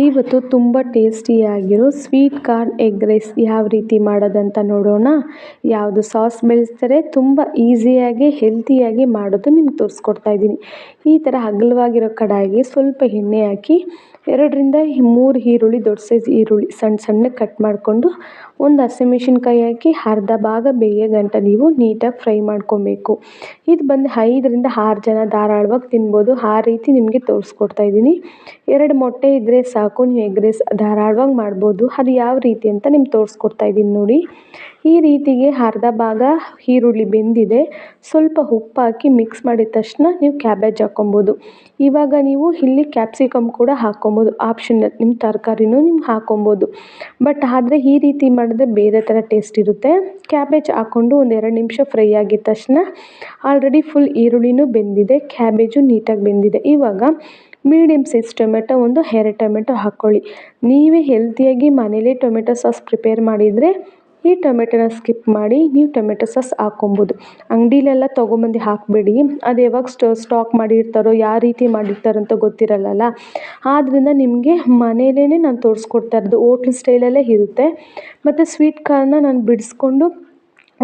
ಇವತ್ತು ತುಂಬ ಟೇಸ್ಟಿಯಾಗಿರೋ sweet corn egg rice ಯಾವ ರೀತಿ ಮಾಡೋದಂತ ನೋಡೋಣ. ಯಾವುದು ಸಾಸ್ ಬೆಳೆಸ್ತಾರೆ ತುಂಬ ಈಸಿಯಾಗಿ ಹೆಲ್ತಿಯಾಗಿ ಮಾಡೋದು ನಿಮ್ಗೆ ತೋರಿಸ್ಕೊಡ್ತಾ ಇದ್ದೀನಿ. ಈ ಥರ ಅಗಲವಾಗಿರೋ ಕಡಾಯಿಗೆ ಸ್ವಲ್ಪ ಎಣ್ಣೆ ಹಾಕಿ 2ರಿಂದ 3 ಈರುಳ್ಳಿ, ದೊಡ್ಡ ಸೈಜ್ ಈರುಳ್ಳಿ ಸಣ್ಣಗೆ ಕಟ್ ಮಾಡಿಕೊಂಡು ಒಂದು ಹಸಿಮೆಣಸಿನ್ಕಾಯಿ ಹಾಕಿ ಅರ್ಧ ಭಾಗ ಬೇಯೋ ಗಂಟ ನೀವು ನೀಟಾಗಿ ಫ್ರೈ ಮಾಡ್ಕೊಬೇಕು. ಇದು ಬಂದು 5ರಿಂದ 6 ಜನ ಧಾರಾಳವಾಗಿ ತಿನ್ಬೋದು. ಆ ರೀತಿ ನಿಮಗೆ ತೋರಿಸ್ಕೊಡ್ತಾ ಇದ್ದೀನಿ. 2 ಮೊಟ್ಟೆ ಇದ್ದರೆ ಸಾಕು, ನೀವು ಎಗ್ ರೈಸ್ ಧಾರಾಳವಾಗಿ ಮಾಡ್ಬೋದು. ಅದು ಯಾವ ರೀತಿ ಅಂತ ನಿಮ್ಗೆ ತೋರಿಸ್ಕೊಡ್ತಾ ಇದ್ದೀನಿ ನೋಡಿ. ಈ ರೀತಿಗೆ ಅರ್ಧ ಭಾಗ ಈರುಳ್ಳಿ ಬೆಂದಿದೆ. ಸ್ವಲ್ಪ ಉಪ್ಪು ಹಾಕಿ ಮಿಕ್ಸ್ ಮಾಡಿದ ತಕ್ಷಣ ನೀವು ಕ್ಯಾಬೇಜ್ ಹಾಕ್ಕೊಬೋದು. ಇವಾಗ ನೀವು ಇಲ್ಲಿ ಕ್ಯಾಪ್ಸಿಕಮ್ ಕೂಡ ಹಾಕ್ಕೊಬೋದು, ಆಪ್ಷನಲ್, ನಿಮ್ಮ ತರಕಾರಿನೂ ನೀವು ಹಾಕ್ಕೊಬೋದು. ಬಟ್ ಆದರೆ ಈ ರೀತಿ ಮಾಡಿದ್ರೆ ಬೇರೆ ಥರ ಟೇಸ್ಟ್ ಇರುತ್ತೆ. ಕ್ಯಾಬೇಜ್ ಹಾಕ್ಕೊಂಡು ಒಂದು 2 ನಿಮಿಷ ಫ್ರೈ ಆಗಿದ ತಕ್ಷಣ ಆಲ್ರೆಡಿ ಫುಲ್ ಈರುಳ್ಳಿನೂ ಬೆಂದಿದೆ, ಕ್ಯಾಬೇಜು ನೀಟಾಗಿ ಬೆಂದಿದೆ. ಇವಾಗ ಮೀಡಿಯಮ್ ಸೈಜ್ ಟೊಮೆಟೊ ಒಂದು 2 ಟೊಮೆಟೊ ಹಾಕ್ಕೊಳ್ಳಿ. ನೀವೇ ಹೆಲ್ತಿಯಾಗಿ ಮನೇಲೇ ಟೊಮೆಟೊ ಸಾಸ್ ಪ್ರಿಪೇರ್ ಮಾಡಿದರೆ ಈ ಟೊಮೆಟೊನ ಸ್ಕಿಪ್ ಮಾಡಿ ನೀವು ಟೊಮೆಟೊ ಸಾಸ್ ಹಾಕ್ಕೊಬೋದು. ಅಂಗಡಿಲೆಲ್ಲ ತೊಗೊಂಬಂದು ಹಾಕಬೇಡಿ, ಅದು ಯಾವಾಗ ಸ್ಟಾಕ್ ಮಾಡಿರ್ತಾರೋ ಯಾವ ರೀತಿ ಮಾಡಿರ್ತಾರಂತ ಗೊತ್ತಿರಲ್ಲ. ಆದ್ದರಿಂದ ನಿಮಗೆ ಮನೇಲೇ ನಾನು ತೋರಿಸ್ಕೊಡ್ತಾ ಇರೋದು ಹೋಟ್ಲ್ ಸ್ಟೈಲಲ್ಲೇ ಇರುತ್ತೆ. ಮತ್ತು ಸ್ವೀಟ್ ಕಾರ್ನ ನಾನು ಬಿಡಿಸ್ಕೊಂಡು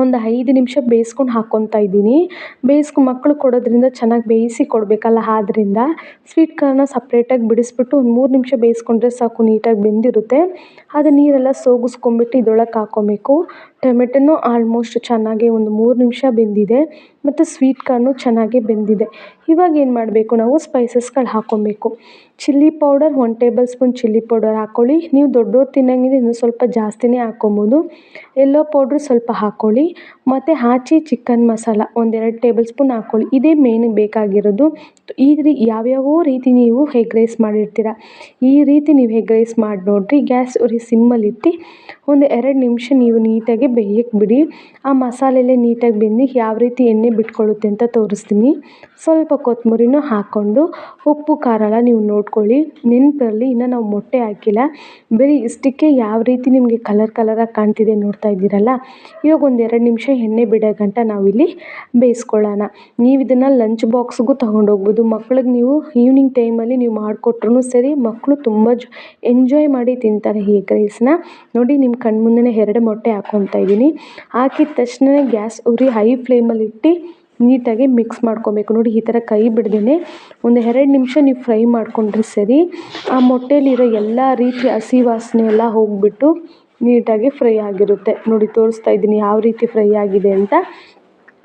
ಒಂದು 5 ನಿಮಿಷ ಬೇಯಿಸ್ಕೊಂಡು ಹಾಕ್ಕೊತಾ ಇದ್ದೀನಿ. ಮಕ್ಕಳು ಕೊಡೋದ್ರಿಂದ ಚೆನ್ನಾಗಿ ಬೇಯಿಸಿ ಕೊಡಬೇಕಲ್ಲ, ಆದ್ದರಿಂದ ಸ್ವೀಟ್ ಕಾರ್ನ ಸಪ್ರೇಟಾಗಿ ಬಿಡಿಸ್ಬಿಟ್ಟು ಒಂದು 3 ನಿಮಿಷ ಬೇಯಿಸ್ಕೊಂಡ್ರೆ ಸಾಕು, ನೀಟಾಗಿ ಬೆಂದಿರುತ್ತೆ. ಅದು ನೀರೆಲ್ಲ ಸೋಗಿಸ್ಕೊಂಬಿಟ್ಟು ಇದರೊಳಗೆ ಹಾಕ್ಕೊಬೇಕು. ಟೊಮೆಟೊನೂ ಆಲ್ಮೋಸ್ಟ್ ಚೆನ್ನಾಗಿ ಒಂದು 3 ನಿಮಿಷ ಬೆಂದಿದೆ ಮತ್ತು ಸ್ವೀಟ್ ಕಾರ್ನು ಚೆನ್ನಾಗಿ ಬೆಂದಿದೆ. ಇವಾಗ ಏನು ಮಾಡಬೇಕು, ನಾವು ಸ್ಪೈಸಸ್ಗಳು ಹಾಕ್ಕೊಬೇಕು. Chilli powder 1 tablespoon chilli powder ಹಾಕ್ಕೊಳ್ಳಿ. ನೀವು ದೊಡ್ಡವ್ರು ತಿನ್ನೋಂಗಿದ್ರೆ ಇನ್ನೂ ಸ್ವಲ್ಪ ಜಾಸ್ತಿನೇ ಹಾಕ್ಕೊಬೋದು. ಎಲ್ಲೋ ಪೌಡ್ರ್ ಸ್ವಲ್ಪ ಹಾಕ್ಕೊಳ್ಳಿ. ಮತ್ತು ಆಚಿ ಚಿಕನ್ ಮಸಾಲ 1-2 ಟೇಬಲ್ ಸ್ಪೂನ್ ಹಾಕ್ಕೊಳ್ಳಿ. ಇದೇ ಮೇಯ್ನಿಗೆ ಬೇಕಾಗಿರೋದು. ಯಾವ್ಯಾವ ರೀತಿ ನೀವು ಎಗ್ ರೈಸ್ ಮಾಡಿರ್ತೀರ, ಈ ರೀತಿ ನೀವು ಎಗ್ ರೈಸ್ ಮಾಡಿ ನೋಡಿರಿ. ಗ್ಯಾಸ್ ಉರಿ ಸಿಮ್ಮಲ್ಲಿಟ್ಟು ಒಂದು 2 ನಿಮಿಷ ನೀವು ನೀಟಾಗಿ ಬೇಯಕ್ಕೆ ಬಿಡಿ. ಆ ಮಸಾಲೆಲ್ಲೇ ನೀಟಾಗಿ ಬೆಂದು ಯಾವ ರೀತಿ ಎಣ್ಣೆ ಬಿಟ್ಕೊಳ್ಳುತ್ತೆ ಅಂತ ತೋರಿಸ್ತೀನಿ. ಸ್ವಲ್ಪ ಕೊತ್ತಂಬರಿನೂ ಹಾಕ್ಕೊಂಡು ಉಪ್ಪು ಖಾರ ಎಲ್ಲ ನೀವು ನೋಡ್ಕೊಳ್ಳಿ. ನೆನಪಲ್ಲಿ ಇನ್ನು ನಾವು ಮೊಟ್ಟೆ ಹಾಕಿಲ್ಲ, ಬರೀ ಇಷ್ಟಕ್ಕೆ ಯಾವ ರೀತಿ ನಿಮಗೆ ಕಲರಾಗಿ ಕಾಣ್ತಿದೆ ನೋಡ್ತಾ ಇದ್ದೀರಲ್ಲ. ಇವಾಗ ಒಂದು 2 ನಿಮಿಷ ಎಣ್ಣೆ ಬಿಡೋ ಗಂಟ ನಾವಿಲ್ಲಿ ಬೇಯಿಸ್ಕೊಳ್ಳೋಣ. ನೀವು ಇದನ್ನು ಲಂಚ್ ಬಾಕ್ಸ್ಗೂ ತೊಗೊಂಡೋಗ್ಬೋದು. ಮಕ್ಳಿಗೆ ನೀವು ಈವ್ನಿಂಗ್ ಟೈಮಲ್ಲಿ ನೀವು ಮಾಡಿಕೊಟ್ರೂ ಸರಿ, ಮಕ್ಕಳು ತುಂಬ ಎಂಜಾಯ್ ಮಾಡಿ ತಿಂತಾರೆ ಈ ಎಗ್ ರೈಸ್ನ. ನೋಡಿ, ನಿಮ್ಮ ಕಣ್ಮುಂದೆ 2 ಮೊಟ್ಟೆ ಹಾಕ್ಕೊತಾ ಇದ್ದೀನಿ. ಹಾಕಿದ ತಕ್ಷಣ ಗ್ಯಾಸ್ ಉರಿ ಹೈ ಫ್ಲೇಮಲ್ಲಿ ಇಟ್ಟು ನೀಟಾಗಿ ಮಿಕ್ಸ್ ಮಾಡ್ಕೊಬೇಕು. ನೋಡಿ, ಈ ಥರ ಕೈ ಬಿಡ್ದೇ ಒಂದು 2 ನಿಮಿಷ ನೀವು ಫ್ರೈ ಮಾಡಿಕೊಂಡ್ರೆ ಸರಿ. ಆ ಮೊಟ್ಟೆಲಿರೋ ಎಲ್ಲ ರೀತಿ ಹಸಿ ವಾಸನೆ ಎಲ್ಲ ಹೋಗಿಬಿಟ್ಟು ನೀಟಾಗಿ ಫ್ರೈ ಆಗಿರುತ್ತೆ. ನೋಡಿ, ತೋರಿಸ್ತಾ ಇದ್ದೀನಿ ಯಾವ ರೀತಿ ಫ್ರೈ ಆಗಿದೆ ಅಂತ.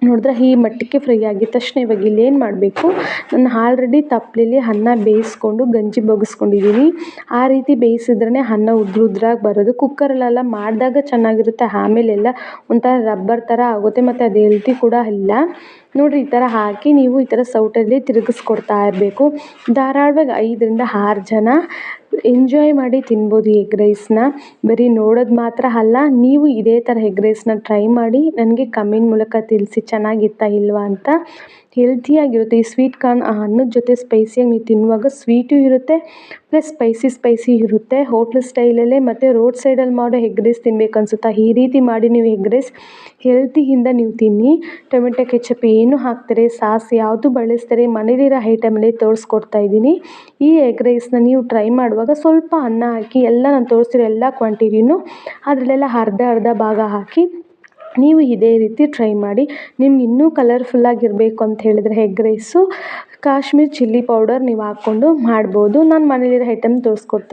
ನೋಡಿದ್ರೆ ಈ ಮಟ್ಟಕ್ಕೆ ಫ್ರೈ ಆಗಿದ ತಕ್ಷಣ ಇವಾಗ ಇಲ್ಲೇನು ಮಾಡಬೇಕು, ನಾನು ಆಲ್ರೆಡಿ ತಪ್ಪಲೆಯಲ್ಲಿ ಅನ್ನ ಬೇಯಿಸ್ಕೊಂಡು ಗಂಜಿ ಬಗ್ಗಿಸ್ಕೊಂಡಿದ್ದೀನಿ. ಆ ರೀತಿ ಬೇಯಿಸಿದ್ರೇ ಅನ್ನ ಉದ್ರಾಗಿ ಬರೋದು. ಕುಕ್ಕರಲ್ಲೆಲ್ಲ ಮಾಡಿದಾಗ ಚೆನ್ನಾಗಿರುತ್ತೆ, ಆಮೇಲೆಲ್ಲ ಒಂಥರ ರಬ್ಬರ್ ಥರ ಆಗುತ್ತೆ ಮತ್ತು ಅದು ಹೆಲ್ತಿ ಕೂಡ ಇಲ್ಲ. ನೋಡಿರಿ, ಈ ಥರ ಹಾಕಿ ನೀವು ಈ ಥರ ಸೌಟಲ್ಲಿ ತಿರುಗಿಸ್ಕೊಡ್ತಾ ಇರಬೇಕು. ಧಾರಾಳವಾಗಿ 5ರಿಂದ 6 ಜನ ಎಂಜಾಯ್ ಮಾಡಿ ತಿನ್ಬೋದು ಈ ಎಗ್ ರೈಸ್ನ. ಬರೀ ನೋಡೋದು ಮಾತ್ರ ಅಲ್ಲ, ನೀವು ಇದೇ ಥರ ಎಗ್ ರೈಸ್ನ ಟ್ರೈ ಮಾಡಿ ನನಗೆ ಕಮೆಂಟ್ ಮೂಲಕ ತಿಳಿಸಿ ಚೆನ್ನಾಗಿತ್ತಾ ಇಲ್ವಾ ಅಂತ. ಹೆಲ್ತಿಯಾಗಿರುತ್ತೆ. ಈ ಸ್ವೀಟ್ ಕಾರ್ನ್ ಅನ್ನದ ಜೊತೆ ಸ್ಪೈಸಿಯಾಗಿ ನೀವು ತಿನ್ನುವಾಗ ಸ್ವೀಟು ಇರುತ್ತೆ ಪ್ಲಸ್ ಸ್ಪೈಸಿ ಇರುತ್ತೆ. ಹೋಟ್ಲ್ ಸ್ಟೈಲಲ್ಲೇ ಮತ್ತು ರೋಡ್ ಸೈಡಲ್ಲಿ ಮಾಡೋ ಎಗ್ ರೈಸ್ ತಿನ್ಬೇಕು ಅನಿಸುತ್ತಾ, ಈ ರೀತಿ ಮಾಡಿ ನೀವು ಎಗ್ ರೈಸ್ ಹೆಲ್ತಿಯಿಂದ ನೀವು ತಿನ್ನಿ. ಟೊಮೆಟೊ ಕೆಚಪ್ ಏನು ಹಾಕ್ತಾರೆ, ಸಾಸ್ ಯಾವುದು ಬಳಸ್ತಾರೆ, ಮನೇಲಿರೋ ಐಟಮಲ್ಲೇ ತೋರಿಸ್ಕೊಡ್ತಾ ಇದ್ದೀನಿ. ಈ ಎಗ್ ರೈಸ್ನ ನೀವು ಟ್ರೈ ಮಾಡುವಾಗ ಸ್ವಲ್ಪ ಅನ್ನ ಹಾಕಿ, ಎಲ್ಲ ನಾನು ತೋರಿಸ್ತಿರೋ ಎಲ್ಲ ಕ್ವಾಂಟಿಟಿನೂ ಅದರಲ್ಲೆಲ್ಲ ಅರ್ಧ ಭಾಗ ಹಾಕಿ ನೀವು ಇದೇ ರೀತಿ ಟ್ರೈ ಮಾಡಿ. ನಿಮ್ಗೆ ಇನ್ನೂ ಕಲರ್ಫುಲ್ಲಾಗಿರಬೇಕು ಅಂತ ಹೇಳಿದ್ರೆ egg rice Kashmir chilli powder ನೀವು ಹಾಕ್ಕೊಂಡು ಮಾಡ್ಬೋದು. ನಾನು ಮನೇಲಿರೋ ಐಟಮ್ ತೋರಿಸ್ಕೊಡ್ತಾ